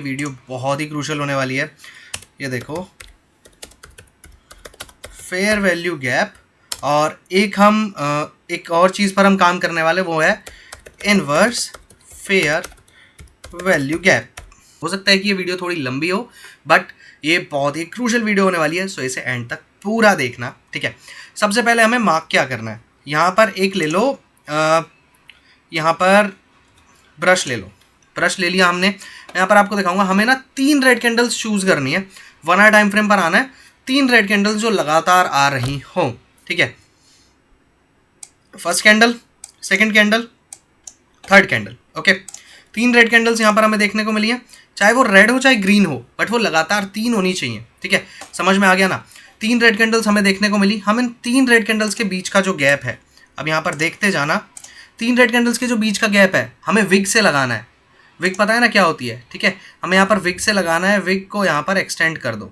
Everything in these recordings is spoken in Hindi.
वीडियो बहुत ही क्रूशल होने वाली है। ये देखो, फेयर वैल्यू गैप, और एक और चीज़ पर हम काम करने वाले, वो है इनवर्स फेयर वैल्यू गैप। हो सकता है कि ये वीडियो थोड़ी लंबी हो, बट ये बहुत ही क्रूशल वीडियो होने वाली है, सो इसे एंड तक पूरा देखना, ठीक है। सबसे पहले हमें मार्क क्या करना है, यहाँ पर एक ले लो, यहाँ पर ब्रश ले लो। ब्रश ले लिया हमने, यहाँ पर आपको दिखाऊंगा। हमें ना 3 रेड कैंडल्स चूज करनी है, 1 आवर टाइम फ्रेम पर आना है। 3 रेड कैंडल्स जो लगातार आ रही हो, ठीक है। First candle, second candle, third candle, okay. 3 red candles यहाँ पर हमें देखने को मिली है, चाहे वो रेड हो चाहे ग्रीन हो, बट वो लगातार 3 होनी चाहिए, ठीक है। समझ में आ गया ना। 3 रेड कैंडल्स हमें देखने को मिली। हम इन 3 रेड कैंडल्स के बीच का जो गैप है, अब यहाँ पर देखते जाना। 3 रेड कैंडल्स के जो बीच का गैप है, हमें विग से लगाना है। विग पता है ना क्या होती है, ठीक है। हमें यहाँ पर विग से लगाना है। विग को यहाँ पर एक्सटेंड कर दो,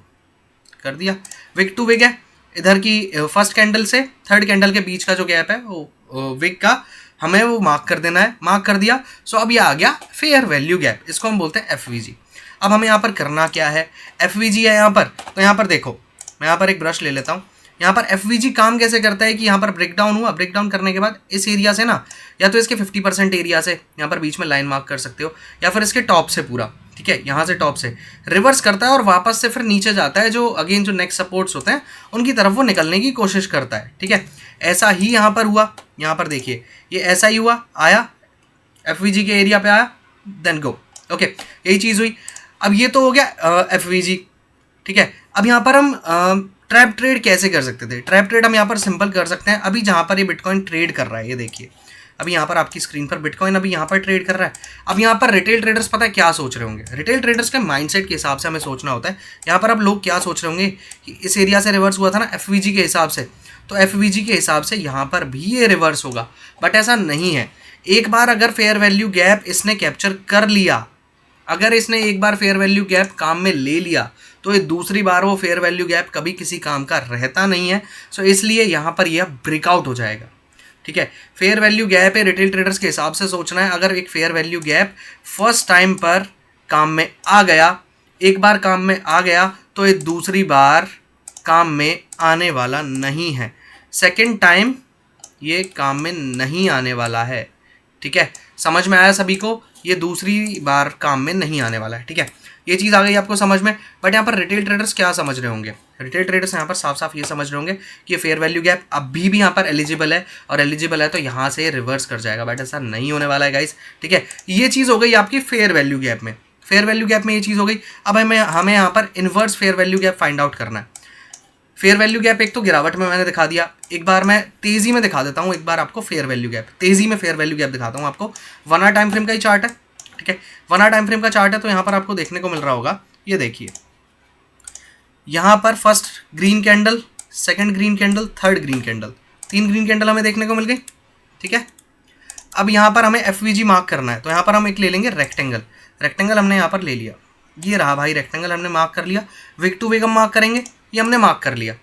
कर दिया। विग टू विग है, इधर की फर्स्ट कैंडल से थर्ड कैंडल के बीच का जो गैप है वो विग का हमें वो मार्क कर देना है। मार्क कर दिया। सो अब ये आ गया फेयर वैल्यू गैप, इसको हम बोलते हैं एफवीजी। अब हमें यहाँ पर करना क्या है, एफवीजी है यहाँ पर, तो यहाँ पर देखो, मैं यहाँ पर एक ब्रश ले लेता हूँ। यहाँ पर एफवीजी काम कैसे करता है कि यहाँ पर ब्रेकडाउन हुआ, ब्रेकडाउन करने के बाद इस एरिया से ना, या तो इसके 50% एरिया से यहाँ पर बीच में लाइन मार्क कर सकते हो, या फिर इसके टॉप से पूरा, ठीक है, यहाँ से टॉप से रिवर्स करता है और वापस से फिर नीचे जाता है, जो अगेन जो नेक्स्ट सपोर्ट्स होते हैं उनकी तरफ वो निकलने की कोशिश करता है, ठीक है। ऐसा ही यहाँ पर हुआ। यहाँ पर देखिए, ये ऐसा ही हुआ, आया एफवीजी के एरिया पे आया, देन गो, ओके, यही चीज़ हुई। अब ये तो हो गया एफवीजी, ठीक है। अब यहाँ पर हम ट्रैप ट्रेड कैसे कर सकते थे। ट्रैप ट्रेड हम यहाँ पर सिंपल कर सकते हैं। अभी जहाँ पर ये बिटकॉइन ट्रेड कर रहा है, ये देखिए, अभी यहाँ पर आपकी स्क्रीन पर बिटकॉइन अभी यहाँ पर ट्रेड कर रहा है। अब यहाँ पर रिटेल ट्रेडर्स पता है क्या सोच रहे होंगे, रिटेल ट्रेडर्स के माइंडसेट के हिसाब से हमें सोचना होता है। यहाँ पर अब लोग क्या सोच रहे होंगे कि इस एरिया से रिवर्स हुआ था ना एफवीजी के हिसाब से, तो एफवीजी के हिसाब से यहाँ पर भी ये रिवर्स होगा, बट ऐसा नहीं है। एक बार अगर फेयर वैल्यू गैप इसने कैप्चर कर लिया, अगर इसने एक बार फेयर वैल्यू गैप काम में ले लिया, तो ये दूसरी बार वो फेयर वैल्यू गैप कभी किसी काम का रहता नहीं है। सो इसलिए यहाँ पर यह ब्रेकआउट हो जाएगा, ठीक है। फेयर वैल्यू गैप है, रिटेल ट्रेडर्स के हिसाब से सोचना है। अगर एक fair value gap first time पर काम में आ गया, एक बार काम में आ गया, तो ये दूसरी बार काम में आने वाला नहीं है। सेकेंड टाइम ये काम में नहीं आने वाला है, ठीक है। समझ में आया सभी को, ये दूसरी बार काम में नहीं आने वाला है, ठीक है। ये चीज़ आ गई आपको समझ में। बट यहाँ पर रिटेल ट्रेडर्स क्या समझ रहे होंगे, रिटेल ट्रेडर्स यहाँ पर साफ साफ ये समझ रहे होंगे कि ये फेयर वैल्यू गैप अभी भी यहाँ पर एलिजिबल है, और एलिजिबल है तो यहाँ से रिवर्स कर जाएगा। बट ऐसा नहीं होने वाला है गाइस, ठीक है। ये चीज़ हो गई आपकी फेयर वैल्यू गैप में। फेयर वैल्यू गैप में ये चीज़ हो गई। अब हमें यहाँ पर inverse fair value gap find out करना है। फेयर वैल्यू गैप एक तो गिरावट में मैंने दिखा दिया, एक बार मैं तेज़ी में दिखा देता हूँ। एक बार आपको फेयर वैल्यू गैप, तेज़ी में फेयर वैल्यू गैप दिखाता हूँ आपको। 1 आवर टाइम फ्रेम का ही चार्ट है, ठीक है। 1 आवर टाइम फ्रेम का चार्ट है, तो यहाँ पर आपको देखने को मिल रहा होगा, ये देखिए, यहाँ पर first green candle, second green candle, third green candle, 3 green candle हमें देखने को मिल गई, ठीक है। अब यहाँ पर हमें एफवीजी मार्क करना है, तो यहाँ पर हम एक ले लेंगे रेक्टेंगल। रेक्टेंगल हमने यहाँ पर ले लिया, ये रहा भाई रेक्टेंगल, हमने मार्क कर लिया। विग टू विग हम मार्क करेंगे, ये हमने मार्क कर लिया।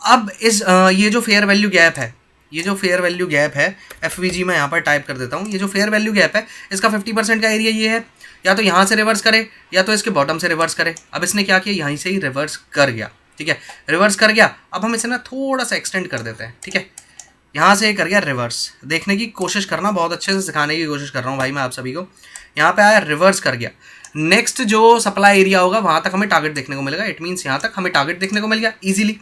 अब ये जो फेयर वैल्यू गैप है, ये जो फेयर वैल्यू गैप है, एफवीजी में यहाँ पर टाइप कर देता हूँ। ये जो फेयर वैल्यू गैप है, इसका 50% का एरिया ये है, या तो यहाँ से रिवर्स करे या तो इसके बॉटम से रिवर्स करे। अब इसने क्या किया, यहीं से ही रिवर्स कर गया, ठीक है, रिवर्स कर गया। अब हम इसे ना थोड़ा सा एक्सटेंड कर देते हैं, ठीक है। यहाँ से कर गया रिवर्स, देखने की कोशिश करना, बहुत अच्छे से सिखाने की कोशिश कर रहा हूँ भाई मैं आप सभी को। यहाँ पे आया, रिवर्स कर गया। नेक्स्ट जो सप्लाई एरिया होगा वहाँ तक हमें टारगेट देखने को मिलेगा। इट मीन्स यहाँ तक हमें टारगेट देखने को मिल गया ईजिली।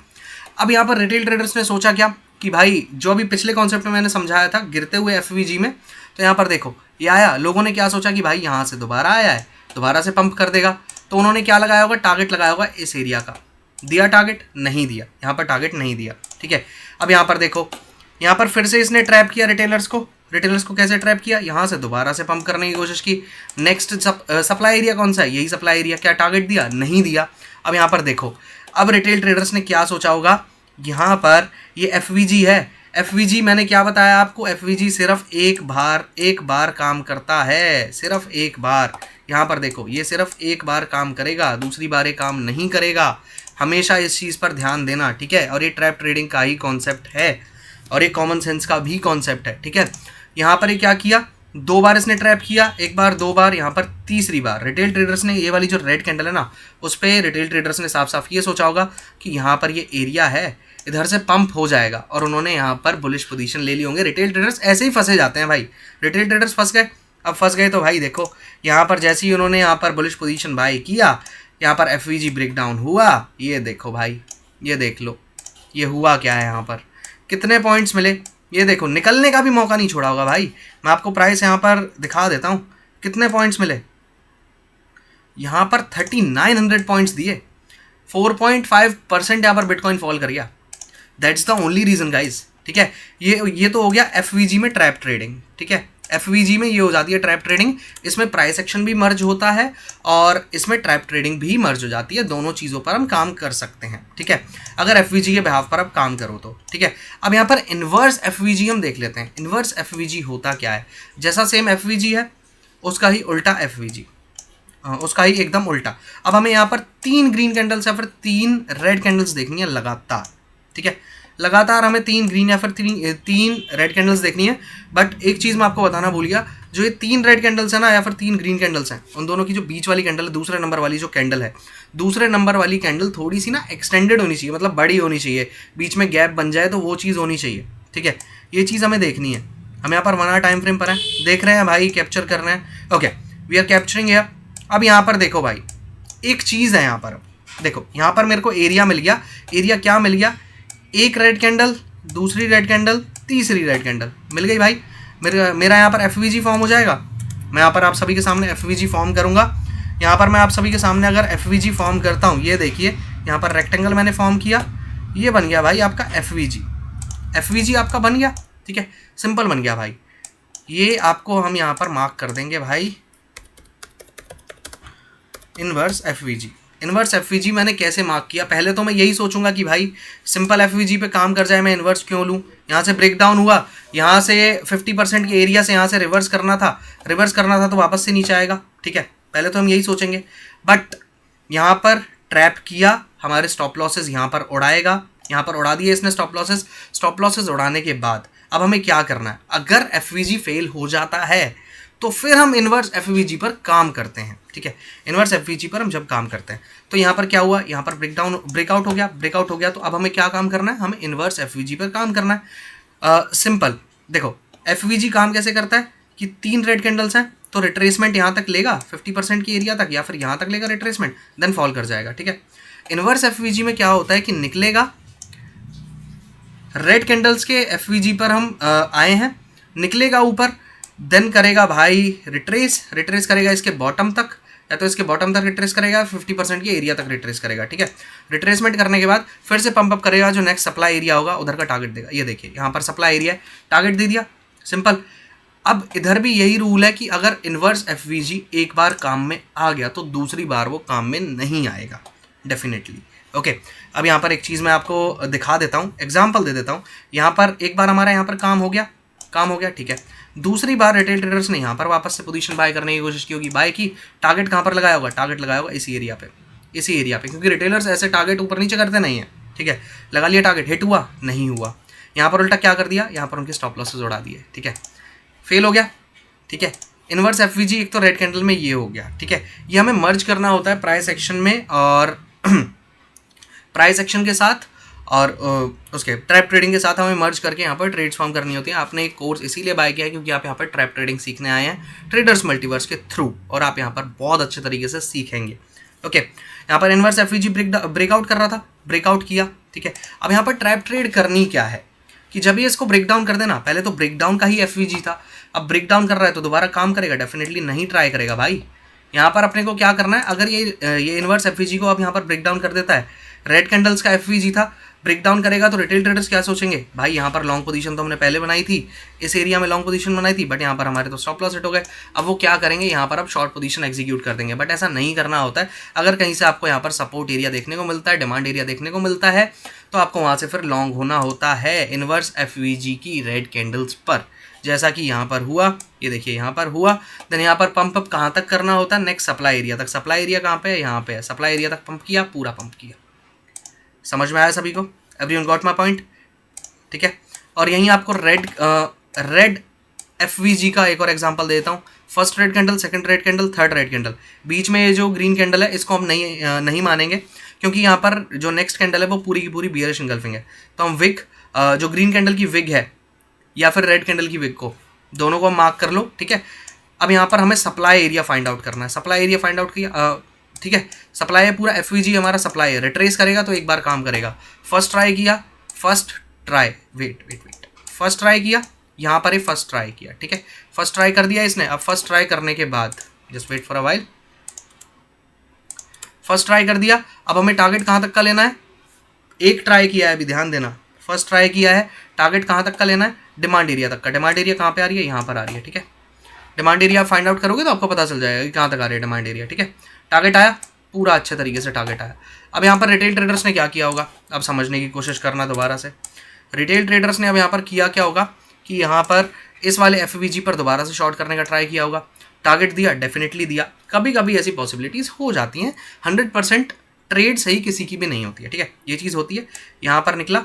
अब यहाँ पर रिटेल ट्रेडर्स ने सोचा क्या कि भाई जो अभी पिछले कॉन्सेप्ट में मैंने समझाया था गिरते हुए एफवीजी में, तो यहाँ पर देखो ये आया। लोगों ने क्या सोचा कि भाई यहाँ से दोबारा आया है, दोबारा से पंप कर देगा, तो उन्होंने क्या लगाया होगा, टारगेट लगाया होगा इस एरिया का। दिया टारगेट, नहीं दिया, यहाँ पर टारगेट नहीं दिया, ठीक है। अब यहाँ पर देखो, यहाँ पर फिर से इसने ट्रैप किया रिटेलर्स को। रिटेलर्स को कैसे ट्रैप किया, यहाँ से दोबारा से पंप करने की कोशिश की। नेक्स्ट सप्लाई एरिया कौन सा है, यही सप्लाई एरिया, क्या टारगेट दिया, नहीं दिया। अब यहाँ पर देखो, अब रिटेल ट्रेडर्स ने क्या सोचा होगा, यहाँ पर ये एफवीजी है। एफवीजी मैंने क्या बताया आपको, एफवीजी सिर्फ एक बार काम करता है, सिर्फ एक बार। यहाँ पर देखो, ये सिर्फ एक बार काम करेगा, दूसरी बार ये काम नहीं करेगा। हमेशा इस चीज़ पर ध्यान देना, ठीक है। और ये ट्रैप ट्रेडिंग का ही कॉन्सेप्ट है, और ये कॉमन सेंस का भी कॉन्सेप्ट है, ठीक है। यहाँ पर ये क्या किया, 2 बार इसने ट्रैप किया, एक बार, 2 बार, यहाँ पर तीसरी बार रिटेल ट्रेडर्स ने ये वाली जो रेड कैंडल है ना, उस पर रिटेल ट्रेडर्स ने साफ साफ ये सोचा होगा कि यहाँ पर ये एरिया है, इधर से पंप हो जाएगा, और उन्होंने यहाँ पर बुलिश पोजीशन ले ली होंगे। रिटेल ट्रेडर्स ऐसे ही फंसे जाते हैं भाई, रिटेल ट्रेडर्स फंस गए। अब फंस गए तो भाई देखो यहाँ पर जैसे ही उन्होंने यहाँ पर बुलिश पोजीशन बाय किया, यहाँ पर एफवीजी ब्रेकडाउन हुआ, ये देखो भाई, ये देख लो ये हुआ क्या है, यहाँ पर कितने पॉइंट्स मिले, ये देखो, निकलने का भी मौका नहीं छोड़ा होगा भाई। मैं आपको प्राइस यहाँ पर दिखा देता हूँ, कितने पॉइंट्स मिले यहाँ पर, 3900 पॉइंट्स दिए, 4.5% यहाँ पर बिटकॉइन फॉल कर गया। That's the only reason guys, ठीक है। ये तो हो गया एफवीजी में ट्रैप ट्रेडिंग, ठीक है। एफवीजी में ये हो जाती है ट्रैप ट्रेडिंग, इसमें प्राइस एक्शन भी मर्ज होता है और इसमें ट्रैप ट्रेडिंग भी मर्ज हो जाती है। दोनों चीज़ों पर हम काम कर सकते हैं, ठीक है, अगर एफवीजी के बिहाफ पर आप काम करो तो, ठीक है। अब यहाँ पर इन्वर्स एफवीजी हम देख लेते हैं। इन्वर्स एफवीजी होता क्या है, जैसा सेम एफवीजी है उसका ही उल्टा एफवीजी, उसका ही एकदम उल्टा। अब हमें यहाँ पर 3 ग्रीन कैंडल्स या फिर 3 रेड कैंडल्स देखनी है लगातार, ठीक है, लगातार हमें 3 ग्रीन या फिर 3 रेड कैंडल्स देखनी है। बट एक चीज़ मैं आपको बताना भूल गया, जो ये 3 रेड कैंडल्स है ना या फिर 3 ग्रीन कैंडल्स हैं, उन दोनों की जो बीच वाली कैंडल है, दूसरे नंबर वाली जो कैंडल है, दूसरे नंबर वाली कैंडल थोड़ी सी ना एक्सटेंडेड होनी चाहिए, मतलब बड़ी होनी चाहिए, बीच में गैप बन जाए तो वो चीज़ होनी चाहिए, ठीक है। ये चीज़ हमें देखनी है। हम यहाँ पर 1 आवर टाइम फ्रेम पर हैं, देख रहे हैं भाई, कैप्चर कर रहे हैं, ओके, वी आर कैप्चरिंग है। अब यहाँ पर देखो भाई, एक चीज़ है यहाँ पर, देखो यहाँ पर मेरे को एरिया मिल गया। एरिया क्या मिल गया, एक रेड कैंडल, दूसरी रेड कैंडल, तीसरी रेड कैंडल मिल गई भाई। मेरा यहाँ पर एफवीजी फॉर्म हो जाएगा। मैं यहाँ पर आप सभी के सामने एफवीजी फॉर्म करूँगा। यहाँ पर मैं आप सभी के सामने अगर एफवीजी फॉर्म करता हूँ, ये देखिए यहाँ पर रेक्टेंगल मैंने फॉर्म किया, ये बन गया भाई आपका एफवीजी। एफवीजी आपका बन गया, ठीक है, सिंपल बन गया भाई। ये आपको हम यहाँ पर मार्क कर देंगे भाई, इनवर्स एफवीजी। इनवर्स एफवीजी मैंने कैसे मार्क किया, पहले तो मैं यही सोचूंगा कि भाई सिंपल एफवीजी पे काम कर जाए, मैं इनवर्स क्यों लूँ। यहाँ से ब्रेकडाउन हुआ, यहाँ से 50% के एरिया से यहाँ से रिवर्स करना था तो वापस से नीचे आएगा, ठीक है, पहले तो हम यही सोचेंगे। बट यहाँ पर ट्रैप किया, हमारे स्टॉप लॉसेस यहाँ पर उड़ाएगा, यहाँ पर उड़ा दिए इसने स्टॉप लॉसेस उड़ाने के बाद अब हमें क्या करना है, अगर एफवीजी फेल हो जाता है तो फिर हम इनवर्स एफवीजी पर काम करते हैं, ठीक है। इनवर्स एफवीजी पर हम जब काम करते हैं तो यहाँ पर क्या हुआ, यहाँ पर ब्रेकआउट हो गया, तो अब हमें क्या काम करना है, हमें इनवर्स एफवीजी पर काम करना है। सिंपल देखो, एफवीजी काम कैसे करता है कि 3 रेड कैंडल्स हैं तो रिट्रेसमेंट यहाँ तक लेगा 50% की एरिया तक, या फिर यहाँ तक लेगा रिट्रेसमेंट, देन फॉल कर जाएगा, ठीक है। इनवर्स एफवीजी में क्या होता है कि निकलेगा, रेड कैंडल्स के एफवीजी पर हम आए हैं, निकलेगा ऊपर, देन करेगा भाई रिट्रेस करेगा इसके बॉटम तक, या तो इसके बॉटम तक रिट्रेस करेगा, 50% के एरिया तक रिट्रेस करेगा, ठीक है। रिट्रेसमेंट करने के बाद फिर से पंप अप करेगा, जो नेक्स्ट सप्लाई एरिया होगा उधर का टारगेट देगा। ये देखिए यहाँ पर सप्लाई एरिया है, टारगेट दे दिया, सिंपल। अब इधर भी यही रूल है कि अगर इनवर्स एफवीजी एक बार काम में आ गया तो दूसरी बार वो काम में नहीं आएगा, डेफिनेटली, ओके। अब यहाँ पर एक चीज़ मैं आपको दिखा देता हूँ, एग्जाम्पल दे देता हूँ। यहाँ पर एक बार हमारा यहाँ पर काम हो गया, ठीक है। दूसरी बार रिटेल ट्रेडर्स ने यहाँ पर वापस से पोजीशन बाय करने की कोशिश की होगी, बाय की, टारगेट कहाँ पर लगाया होगा, इसी एरिया पे, क्योंकि रिटेलर्स ऐसे टारगेट ऊपर नीचे करते नहीं है, ठीक है। लगा लिया टारगेट, हिट हुआ, नहीं हुआ, यहाँ पर उल्टा क्या कर दिया, यहाँ पर उनके स्टॉप लॉसेस उड़ा दिए, ठीक है, फेल हो गया, ठीक है। इनवर्स एफवीजी एक तो रेड कैंडल में ये हो गया, ठीक है। ये हमें मर्ज करना होता है प्राइस एक्शन में, और प्राइस एक्शन के साथ और उसके ट्रैप ट्रेडिंग के साथ हमें मर्ज करके यहाँ पर ट्रेड्स फॉर्म करनी होती है। आपने एक कोर्स इसीलिए बाय किया है क्योंकि आप यहाँ पर ट्रैप ट्रेडिंग सीखने आए हैं ट्रेडर्स मल्टीवर्स के थ्रू, और आप यहाँ पर बहुत अच्छे तरीके से सीखेंगे, ओके। यहाँ पर इनवर्स एफवीजी ब्रेकआउट कर रहा था, ब्रेकआउट किया, ठीक है। अब यहाँ पर ट्रैप ट्रेड करनी क्या है कि जब ये इसको ब्रेकडाउन कर देना, पहले तो ब्रेकडाउन का ही एफवीजी था, अब ब्रेकडाउन कर रहा है तो दोबारा काम करेगा, डेफिनेटली नहीं ट्राई करेगा भाई। यहाँ पर अपने को क्या करना है, अगर ये इनवर्स एफवीजी को अब यहाँ पर ब्रेकडाउन कर देता है, रेड कैंडल्स का एफवीजी था, ब्रेकडाउन करेगा तो रिटेल ट्रेडर्स क्या सोचेंगे, भाई यहाँ पर लॉन्ग पोजीशन तो हमने पहले बनाई थी, इस एरिया में लॉन्ग पोजीशन बनाई थी, बट यहाँ पर हमारे तो स्टॉप लॉस हिट हो गए। अब वो क्या करेंगे, यहाँ पर अब शॉर्ट पोजीशन एग्जीक्यूट कर देंगे, बट ऐसा नहीं करना होता है। अगर कहीं से आपको यहाँ पर सपोर्ट एरिया देखने को मिलता है, डिमांड एरिया देखने को मिलता है, तो आपको वहाँ से फिर लॉन्ग होना होता है इनवर्स एफवीजी की रेड कैंडल्स पर, जैसा कि यहाँ पर हुआ, ये देखिए यहाँ पर हुआ। देन यहाँ पर पंप अप कहाँ तक करना होता है, नेक्स्ट सप्लाई एरिया तक। सप्लाई एरिया कहाँ पे है, यहाँ पे है, सप्लाई एरिया तक पंप किया, पूरा पंप किया। समझ में आया सभी को, एवरीवन गॉट माय पॉइंट, ठीक है। और यहीं आपको रेड FVG का एक और एग्जांपल देता हूँ। First red candle, second red candle, third red candle, बीच में ये जो ग्रीन कैंडल है इसको हम नहीं मानेंगे, क्योंकि यहाँ पर जो नेक्स्ट कैंडल है वो पूरी की पूरी बियरिश इंगल्फिंग है। तो हम विग, जो ग्रीन कैंडल की विग है या फिर रेड कैंडल की विग को, दोनों को मार्क कर लो, ठीक है। अब यहाँ पर हमें सप्लाई एरिया फाइंड आउट करना है। सप्लाई एरिया फाइंड आउट किया, ठीक है। सप्लाई है पूरा, FVG हमारा सप्लाई है, रिट्रेस करेगा तो एक बार काम करेगा। फर्स्ट ट्राई किया, फर्स्ट ट्राई, फर्स्ट ट्राई किया, यहाँ पर ही फर्स्ट ट्राई किया, ठीक है। फर्स्ट ट्राई कर दिया इसने। अब फर्स्ट ट्राई करने के बाद just wait for a while, first try कर दिया। अब हमें टारगेट कहाँ तक का लेना है, एक ट्राई किया है, अभी ध्यान देना, फर्स्ट ट्राई किया है, टारगेट कहाँ तक का लेना है, डिमांड एरिया तक का। डिमांड एरिया कहाँ पे आ रही है, यहाँ पर आ रही है, ठीक है। डिमांड एरिया फाइंड आउट करोगे तो आपको पता चल जाएगा कि कहाँ तक आ रही है डिमांड एरिया, ठीक है। टारगेट आया, पूरा अच्छे तरीके से टारगेट आया। अब यहाँ पर रिटेल ट्रेडर्स ने क्या किया होगा, अब समझने की कोशिश करना दोबारा से। रिटेल ट्रेडर्स ने अब यहाँ पर किया क्या होगा कि यहाँ पर इस वाले FVG पर दोबारा से शॉर्ट करने का ट्राई किया होगा। टारगेट दिया, डेफिनेटली दिया। कभी कभी ऐसी पॉसिबिलिटीज़ हो जाती हैं, 100% ट्रेड सही किसी की भी नहीं होती है, ठीक है। ये चीज़ होती है। यहाँ पर निकला,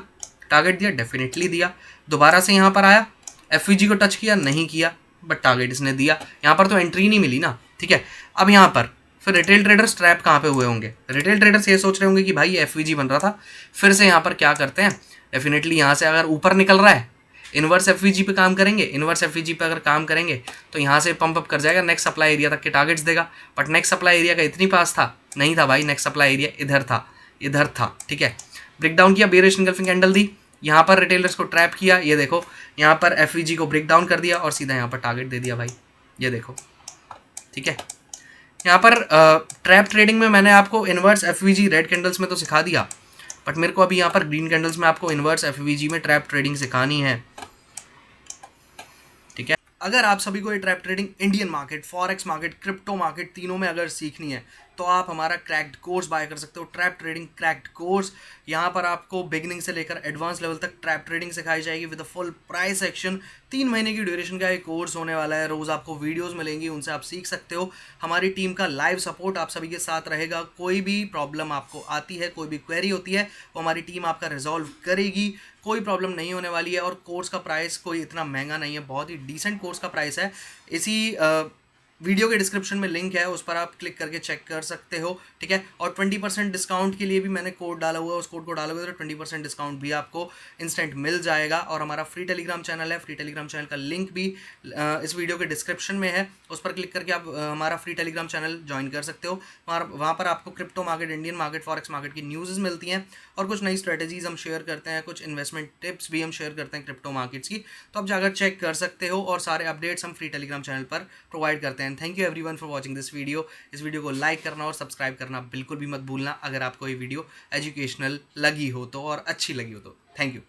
टारगेट दिया, डेफिनेटली दिया। दोबारा से यहाँ पर आया, FVG को टच किया, नहीं किया, बट टारगेट इसने दिया। यहाँ पर तो एंट्री नहीं मिली ना, ठीक है। अब यहाँ पर फिर रिटेल ट्रेडर्स ट्रैप कहाँ पे हुए होंगे, रिटेल ट्रेडर्स ये सोच रहे होंगे कि भाई ये FVG बन रहा था, फिर से यहाँ पर क्या करते हैं, डेफिनेटली यहाँ से अगर ऊपर निकल रहा है, इन्वर्स FVG पे काम करेंगे। इन्वर्स FVG पे अगर काम करेंगे तो यहाँ से पंप अप कर जाएगा, नेक्स्ट सप्लाई एरिया तक के टारगेट्स देगा। बट नेक्स्ट सप्लाई एरिया का इतनी पास था, नहीं था भाई, नेक्स्ट सप्लाई एरिया इधर था, ठीक है। ब्रेक डाउन किया, बेयरिश एंगल्फिंग कैंडल दी, यहाँ पर रिटेलर्स को ट्रैप किया, ये देखो यहाँ पर FVG को ब्रेक डाउन कर दिया और सीधा यहाँ पर टारगेट दे दिया भाई, ये देखो, ठीक है। यहाँ पर ट्रैप ट्रेडिंग में मैंने आपको इन्वर्स FVG रेड कैंडल्स में तो सिखा दिया, बट मेरे को अभी यहाँ पर ग्रीन कैंडल्स में आपको इन्वर्स FVG में ट्रैप ट्रेडिंग सिखानी है, ठीक है। अगर आप सभी को ये trap trading Indian market, forex market, crypto market तीनों में अगर सीखनी है तो आप हमारा क्रैक्ड कोर्स बाय कर सकते हो, ट्रैप ट्रेडिंग क्रैक्ड कोर्स। यहाँ पर आपको बिगिनिंग से लेकर एडवांस लेवल तक ट्रैप ट्रेडिंग सिखाई जाएगी with a full price action. 3 महीने की ड्यूरेशन का एक कोर्स होने वाला है। रोज़ आपको वीडियोस मिलेंगी, उनसे आप सीख सकते हो। हमारी टीम का लाइव सपोर्ट आप सभी के साथ रहेगा। कोई भी प्रॉब्लम आपको आती है, कोई भी क्वेरी होती है, वो हमारी टीम आपका रिजॉल्व करेगी। कोई प्रॉब्लम नहीं होने वाली है। और कोर्स का प्राइस कोई इतना महंगा नहीं है, बहुत ही डिसेंट कोर्स का प्राइस है। इसी वीडियो के डिस्क्रिप्शन में लिंक है, उस पर आप क्लिक करके चेक कर सकते हो, ठीक है। और 20% डिस्काउंट के लिए भी मैंने कोड डाला हुआ है, उस कोड को डालोगे तो 20% डिस्काउंट भी आपको इंस्टेंट मिल जाएगा। और हमारा फ्री टेलीग्राम चैनल है, फ्री टेलीग्राम चैनल का लिंक भी इस वीडियो के डिस्क्रिप्शन में है, उस पर क्लिक करके आप हमारा फ्री टेलीग्राम चैनल ज्वाइन कर सकते हो। वहाँ पर आपको crypto market, Indian market, forex market की न्यूज़ मिलती हैं और कुछ नई स्ट्रेटेजीज हम शेयर करते हैं, कुछ इन्वेस्टमेंट टिप्स भी हम शेयर करते हैं क्रिप्टो मार्केट्स की। तो आप जाकर चेक कर सकते हो और सारे अपडेट्स हम फ्री टेलीग्राम चैनल पर प्रोवाइड करते हैं। Thank you everyone for watching this video. इस वीडियो को लाइक करना और सब्सक्राइब करना बिल्कुल भी मत भूलना अगर आपको ये वीडियो एजुकेशनल लगी हो तो और अच्छी लगी हो तो। Thank you.